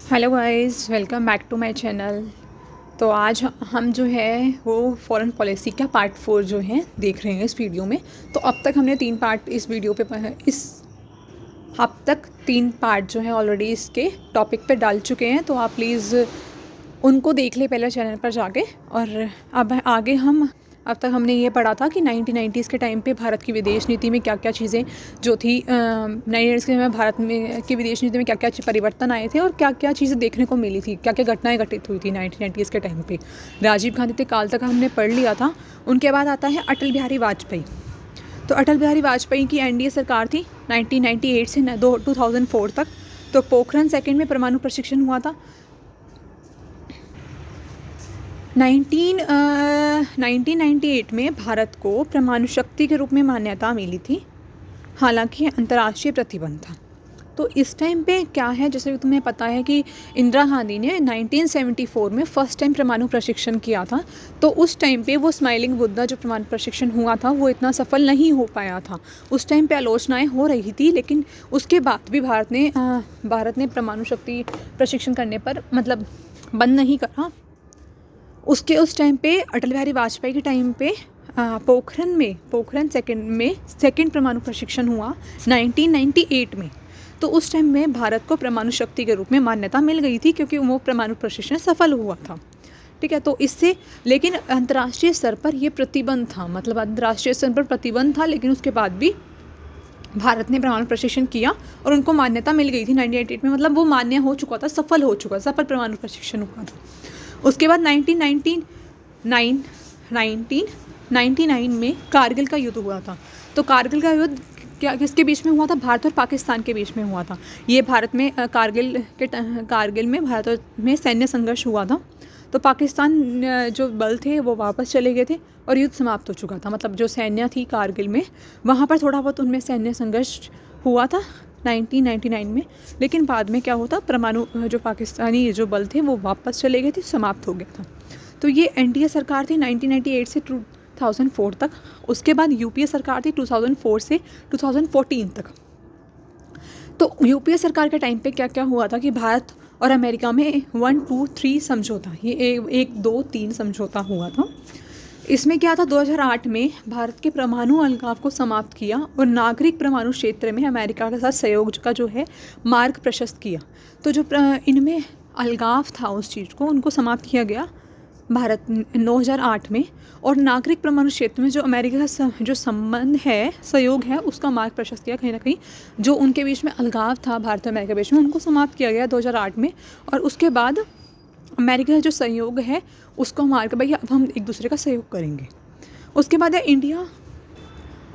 Hello guys, welcome back to my channel. तो आज हम जो है वो फॉरेन पॉलिसी का पार्ट 4 जो है देख रहे हैं इस वीडियो में। तो अब तक हमने 3 पार्ट इस वीडियो पे इस अब तक 3 पार्ट जो है ऑलरेडी इसके टॉपिक पे डाल चुके हैं। तो आप प्लीज़ उनको देख ले पहले चैनल पर जाके। और अब आगे अब तक हमने ये पढ़ा था कि 1990s के टाइम पे भारत की विदेश नीति में क्या क्या चीज़ें जो थी, 1990s के में भारत में की विदेश नीति में क्या क्या परिवर्तन आए थे और क्या क्या चीज़ें देखने को मिली थी, क्या क्या घटनाएं घटित हुई थी 1990s के टाइम पे। राजीव गांधी के काल तक हमने पढ़ लिया था। उनके बाद आता है अटल बिहारी वाजपेयी। तो अटल बिहारी वाजपेयी की एनडीए सरकार थी 1998 से 2004 तक। तो पोखरण सेकेंड में परमाणु प्रशिक्षण हुआ था। 1998 में भारत को परमाणु शक्ति के रूप में मान्यता मिली थी, हालांकि अंतर्राष्ट्रीय प्रतिबंध था। तो इस टाइम पे क्या है, जैसे तुम्हें पता है कि इंदिरा गांधी ने 1974 में फर्स्ट टाइम परमाणु प्रशिक्षण किया था। तो उस टाइम पे वो स्माइलिंग बुद्धा जो परमाणु प्रशिक्षण हुआ था वो इतना सफल नहीं हो पाया था। उस टाइम पे आलोचनाएं हो रही थी, लेकिन उसके बाद भी भारत ने परमाणु शक्ति प्रशिक्षण करने पर मतलब बंद नहीं करा। उस टाइम पे अटल बिहारी वाजपेयी के टाइम पे पोखरण सेकेंड परमाणु प्रशिक्षण हुआ 1998 में। तो उस टाइम में भारत को परमाणु शक्ति के रूप में मान्यता मिल गई थी, क्योंकि वो परमाणु प्रशिक्षण सफल हुआ था। ठीक है, तो इससे लेकिन अंतर्राष्ट्रीय स्तर पर ये प्रतिबंध था, मतलब अंतर्राष्ट्रीय स्तर पर प्रतिबंध था, लेकिन उसके बाद भी भारत ने परमाणु प्रशिक्षण किया और उनको मान्यता मिल गई थी 1998 में। मतलब वो मान्य हो चुका था, सफल परमाणु प्रशिक्षण हुआ था। उसके बाद 1999 में कारगिल का युद्ध हुआ था। तो कारगिल का युद्ध किसके बीच में हुआ था? भारत और पाकिस्तान के बीच में हुआ था। ये कारगिल में भारत में सैन्य संघर्ष हुआ था। तो पाकिस्तान जो बल थे वो वापस चले गए थे और युद्ध समाप्त हो चुका था। मतलब जो सैन्य थी कारगिल में, वहाँ पर थोड़ा बहुत उनमें सैन्य संघर्ष हुआ था 1999 में, लेकिन बाद में क्या होता, परमाणु जो पाकिस्तानी जो बल थे वो वापस चले गए थे, समाप्त हो गया था। तो ये एनडीए सरकार थी 1998 से 2004 तक। उसके बाद यूपीए सरकार थी 2004 से 2014 तक। तो यूपीए सरकार के टाइम पे क्या क्या हुआ था कि भारत और अमेरिका में 1, 2, 3 समझौता, ये 1, 2, 3 समझौता हुआ था। इसमें क्या था, 2008 में भारत के परमाणु अलगाव को समाप्त किया और नागरिक परमाणु क्षेत्र में अमेरिका के साथ सहयोग का जो है मार्ग प्रशस्त किया। तो जो इनमें अलगाव था उस चीज़ को, उनको समाप्त किया गया भारत 2008 में। और नागरिक परमाणु क्षेत्र में जो अमेरिका का जो संबंध है, सहयोग है, उसका मार्ग प्रशस्त किया। कहीं ना कहीं जो उनके बीच में अलगाव था भारत और अमेरिका के बीच में, उनको समाप्त किया गया 2008 में। और उसके बाद अमेरिका का जो सहयोग है उसको हम भैया अब हम एक दूसरे का सहयोग करेंगे। उसके बाद है इंडिया।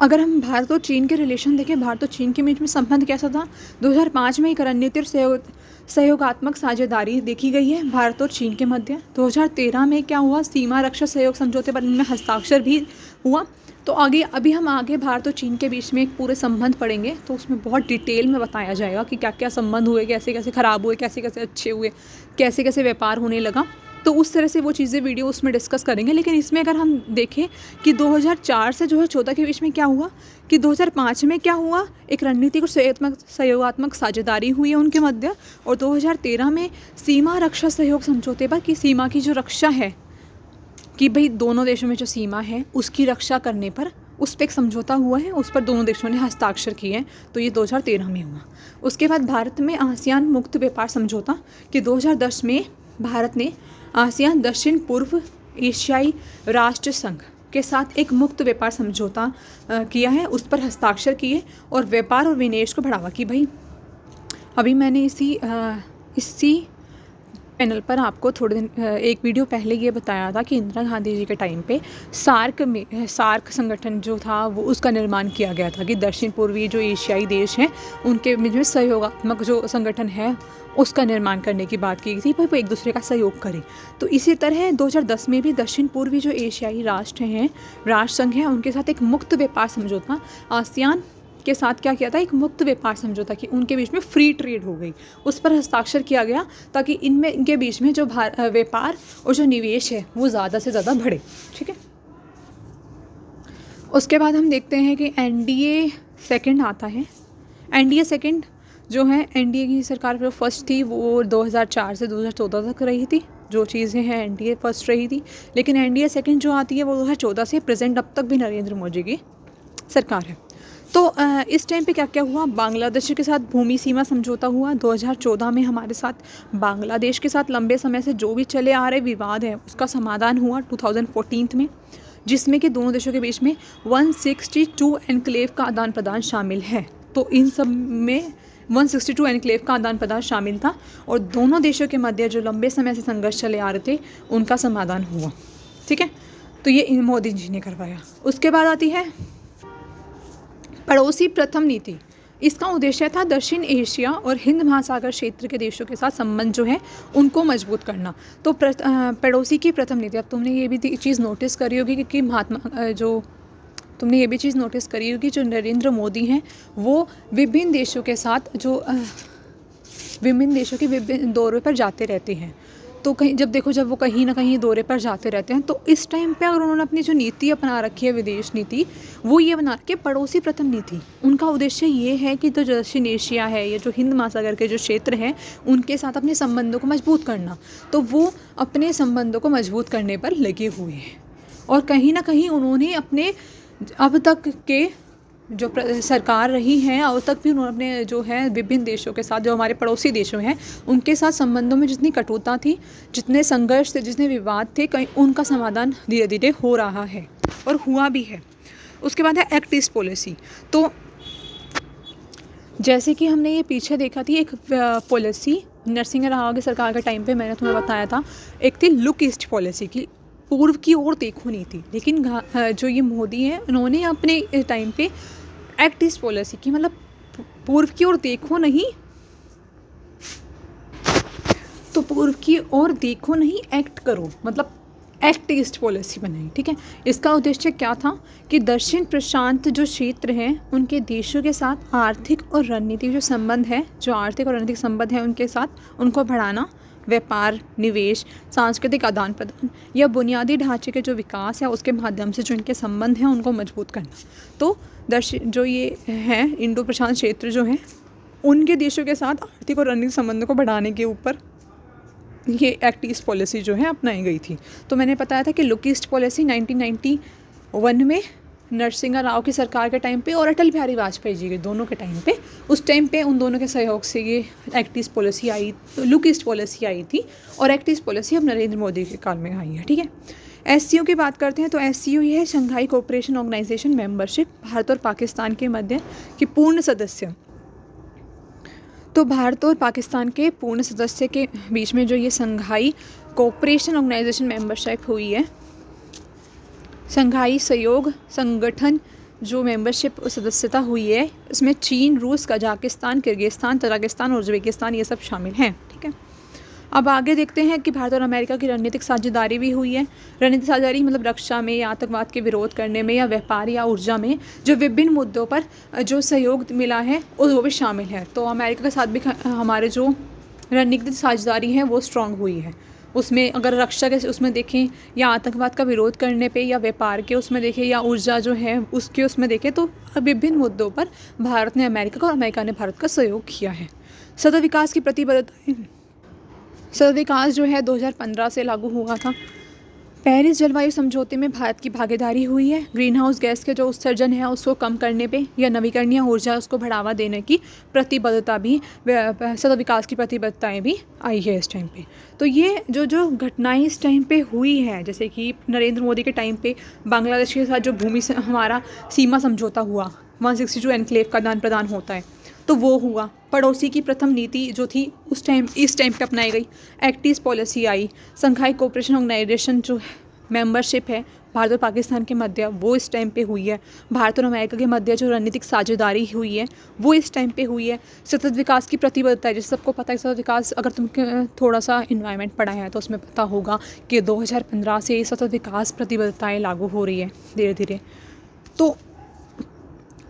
अगर हम भारत और चीन के रिलेशन देखें, भारत और चीन के बीच में संबंध कैसा था? 2005 में एक रणनीतिक और सहयोगात्मक साझेदारी देखी गई है भारत और चीन के मध्य। 2013 में क्या हुआ, सीमा रक्षा सहयोग समझौते पर इनमें हस्ताक्षर भी हुआ। तो अभी हम आगे भारत और चीन के बीच में एक पूरे संबंध पढ़ेंगे, तो उसमें बहुत डिटेल में बताया जाएगा कि क्या क्या संबंध हुए, कैसे कैसे ख़राब हुए, कैसे कैसे अच्छे हुए, कैसे कैसे व्यापार होने लगा। तो उस तरह से वो चीज़ें वीडियो उसमें डिस्कस करेंगे। लेकिन इसमें अगर हम देखें कि 2004 से 2014 के बीच में क्या हुआ, कि 2005 में क्या हुआ, एक रणनीतिक और सहयोगात्मक साझेदारी हुई है उनके मध्य। और 2013 में सीमा रक्षा सहयोग समझौते पर कि सीमा की जो रक्षा है, कि भाई दोनों देशों में जो सीमा है उसकी रक्षा करने पर उस पर एक समझौता हुआ है, उस पर दोनों देशों ने हस्ताक्षर किए हैं। तो ये 2013 में हुआ। उसके बाद भारत में आसियान मुक्त व्यापार समझौता, कि 2010 में भारत ने आसियान दक्षिण पूर्व एशियाई राष्ट्र संघ के साथ एक मुक्त व्यापार समझौता किया है, उस पर हस्ताक्षर किए और व्यापार और विनिवेश को बढ़ावा। कि भाई अभी मैंने इसी चैनल पर आपको थोड़े दिन एक वीडियो पहले ये बताया था कि इंदिरा गांधी जी के टाइम पे सार्क संगठन जो था वो उसका निर्माण किया गया था, कि दक्षिण पूर्वी जो एशियाई देश हैं उनके बीच में सहयोगात्मक जो संगठन है उसका निर्माण करने की बात की गई थी, भाई वो एक दूसरे का सहयोग करें। तो इसी तरह 2010 में भी दक्षिण पूर्वी जो एशियाई राष्ट्र संघ हैं उनके साथ एक मुक्त व्यापार समझौता आसियान के साथ क्या किया था, एक मुक्त व्यापार समझौता कि उनके बीच में फ्री ट्रेड हो गई, उस पर हस्ताक्षर किया गया, ताकि इनके बीच में जो व्यापार और जो निवेश है वो ज़्यादा से ज़्यादा बढ़े। ठीक है, उसके बाद हम देखते हैं कि एनडीए सेकंड आता है। एनडीए सेकंड जो है एनडीए की सरकार जो फर्स्ट थी वो 2004 से 2014 तक रही थी, जो चीज़ें हैं एनडीए फर्स्ट रही थी। लेकिन एनडीए सेकंड जो आती है वो 2014 से प्रेजेंट अब तक भी नरेंद्र मोदी की सरकार है। तो इस टाइम पे क्या क्या हुआ, बांग्लादेश के साथ भूमि सीमा समझौता हुआ 2014 में। हमारे साथ बांग्लादेश के साथ लंबे समय से जो भी चले आ रहे विवाद है उसका समाधान हुआ 2014 में, जिसमें कि दोनों देशों के बीच में 162 एनक्लेव का आदान प्रदान शामिल है। तो इन सब में 162 एनक्लेव का आदान प्रदान शामिल था और दोनों देशों के मध्य जो लंबे समय से संघर्ष चले आ रहे थे उनका समाधान हुआ। ठीक है, तो ये मोदी जी ने करवाया। उसके बाद आती है पड़ोसी प्रथम नीति। इसका उद्देश्य था दक्षिण एशिया और हिंद महासागर क्षेत्र के देशों के साथ संबंध जो है उनको मजबूत करना। तो पड़ोसी की प्रथम नीति, अब तुमने ये भी चीज़ नोटिस करी होगी कि तुमने ये भी चीज़ नोटिस करी होगी जो नरेंद्र मोदी हैं वो विभिन्न देशों के साथ विभिन्न देशों के विभिन्न दौरे पर जाते रहते हैं। तो जब वो कहीं ना कहीं दौरे पर जाते रहते हैं तो इस टाइम पे अगर उन्होंने अपनी जो नीति अपना रखी है विदेश नीति, वो ये बना के पड़ोसी प्रथम नीति। उनका उद्देश्य ये है कि जो दक्षिण एशिया है या जो हिंद महासागर के जो क्षेत्र हैं उनके साथ अपने संबंधों को मजबूत करना। तो वो अपने संबंधों को मजबूत करने पर लगे हुए हैं और कहीं ना कहीं उन्होंने अपने अब तक के जो सरकार रही हैं अब तक भी उन्होंने अपने जो है विभिन्न देशों के साथ, जो हमारे पड़ोसी देशों हैं उनके साथ संबंधों में जितनी कटुता थी, जितने संघर्ष थे, जितने विवाद थे, कहीं उनका समाधान धीरे धीरे हो रहा है और हुआ भी है। उसके बाद है एक्ट ईस्ट पॉलिसी। तो जैसे कि हमने ये पीछे देखा थी एक पॉलिसी नरसिंह राव की सरकार के टाइम पे, मैंने तुम्हें बताया था, एक थी लुक ईस्ट पॉलिसी की, पूर्व की ओर देखो नीति। लेकिन जो ये मोदी हैं उन्होंने अपने टाइम पे एक्ट ईस्ट पॉलिसी की, मतलब पूर्व की ओर देखो नहीं, तो पूर्व की ओर देखो नहीं, एक्ट करो, मतलब एक्ट ईस्ट पॉलिसी बनाई। ठीक है, इसका उद्देश्य क्या था कि दक्षिण प्रशांत जो क्षेत्र हैं उनके देशों के साथ आर्थिक और रणनीतिक जो संबंध है, जो आर्थिक और रणनीतिक संबंध है उनके साथ उनको बढ़ाना, व्यापार, निवेश, सांस्कृतिक आदान प्रदान या बुनियादी ढांचे के जो विकास है उसके माध्यम से जो इनके संबंध हैं उनको मजबूत करना। तो जो ये है इंडो प्रशांत क्षेत्र जो है उनके देशों के साथ आर्थिक और रणनीतिक संबंधों को बढ़ाने के ऊपर ये एक्ट ईस्ट पॉलिसी जो है अपनाई गई थी। तो मैंने बताया था कि लुक ईस्ट पॉलिसी 1991 में नरसिंह राव की सरकार के टाइम पे और अटल बिहारी वाजपेयी जी के दोनों के टाइम पे, उस टाइम पे उन दोनों के सहयोग से ये एक्ट ईस्ट पॉलिसी आई, लुक ईस्ट पॉलिसी आई थी और एक्ट ईस्ट पॉलिसी अब नरेंद्र मोदी के काल में आई है। ठीक है, SCO की बात करते हैं तो SCO ये है Shanghai cooperation organisation membership, Bharat और पाकिस्तान के मध्य की पूर्ण सदस्य। तो भारत और पाकिस्तान के पूर्ण सदस्य के बीच में जो ये शंघाई कोऑपरेशन ऑर्गेनाइजेशन मेंबरशिप हुई है, शंघाई सहयोग संगठन जो मेंबरशिप सदस्यता हुई है, इसमें चीन, रूस, कजाकिस्तान, किर्गिस्तान, तजाकिस्तान और उज्बेकिस्तान ये सब शामिल हैं। ठीक है, अब आगे देखते हैं कि भारत और अमेरिका की रणनीतिक साझेदारी भी हुई है। रणनीतिक साझेदारी मतलब रक्षा में या आतंकवाद के विरोध करने में या व्यापार या ऊर्जा में जो विभिन्न मुद्दों पर जो सहयोग मिला है वो भी शामिल है। तो अमेरिका के साथ भी हमारे जो रणनीतिक साझेदारी है वो स्ट्रॉन्ग हुई है। उसमें अगर रक्षा के उसमें देखें या आतंकवाद का विरोध करने पे या व्यापार के उसमें देखें या ऊर्जा जो है उसके उसमें देखें, तो विभिन्न मुद्दों पर भारत ने अमेरिका का और अमेरिका ने भारत का सहयोग किया है। सतत विकास की प्रतिबद्धता, सतत विकास जो है 2015 से लागू हुआ था। पेरिस जलवायु समझौते में भारत की भागीदारी हुई है। ग्रीन हाउस गैस के जो उत्सर्जन है उसको कम करने पे या नवीकरणीय ऊर्जा उसको बढ़ावा देने की प्रतिबद्धता भी, सतत विकास की प्रतिबद्धताएं भी आई है इस टाइम पे। तो ये जो घटनाएं इस टाइम पे हुई है, जैसे कि नरेंद्र मोदी के टाइम पे बांग्लादेश के साथ जो भूमि से हमारा सीमा समझौता हुआ, 162 एनक्लेव का आदान प्रदान होता है, तो वो हुआ। पड़ोसी की प्रथम नीति जो थी इस टाइम पे अपनाई गई। एक्ट ईस्ट पॉलिसी आई। शंघाई कोऑपरेशन ऑर्गेनाइजेशन जो मेंबरशिप है भारत और पाकिस्तान के मध्य वो इस टाइम पे हुई है। भारत और अमेरिका के मध्य जो रणनीतिक साझेदारी हुई है वो इस टाइम पे हुई है। सतत विकास की प्रतिबद्धता है, जैसे सबको पता है सतत विकास, अगर तुम थोड़ा सा इन्वायरमेंट पढ़ा है तो उसमें पता होगा कि 2015 से सतत विकास प्रतिबद्धताएँ लागू हो रही है धीरे धीरे। तो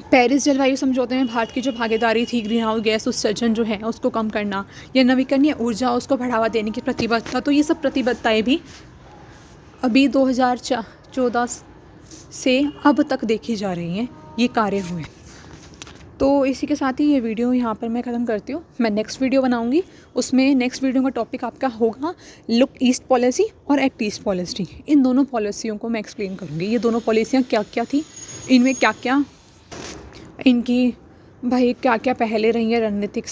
पेरिस जलवायु समझौते में भारत की जो भागीदारी थी, ग्रीन हाउस गैस उत्सर्जन जो है उसको कम करना या नवीकरणीय ऊर्जा उसको बढ़ावा देने की प्रतिबद्धता, तो ये सब प्रतिबद्धताएं भी अभी 2014 से अब तक देखी जा रही हैं, ये कार्य हुए। तो इसी के साथ ही ये वीडियो यहाँ पर मैं ख़त्म करती हूँ। मैं नेक्स्ट वीडियो बनाऊँगी, उसमें नेक्स्ट वीडियो का टॉपिक आपका होगा लुक ईस्ट पॉलिसी और एक्ट ईस्ट पॉलिसी। इन दोनों पॉलिसियों को मैं एक्सप्लेन करूँगी, ये दोनों पॉलिसियाँ क्या क्या थी, इनमें क्या क्या इनकी भाई क्या क्या पहले रही हैं, रणनीतिक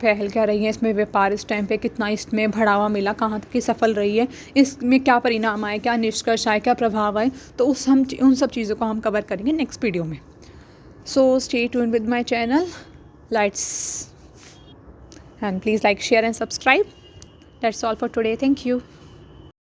पहल क्या रही है, इसमें व्यापार इस टाइम पे कितना इसमें बढ़ावा मिला, कहाँ तक ये सफल रही है, इसमें क्या परिणाम आए, क्या निष्कर्ष आए, क्या प्रभाव आए, तो उन सब चीज़ों को हम कवर करेंगे नेक्स्ट वीडियो में। So stay tuned with my channel. And please like, share and subscribe. That's all for today. Thank you.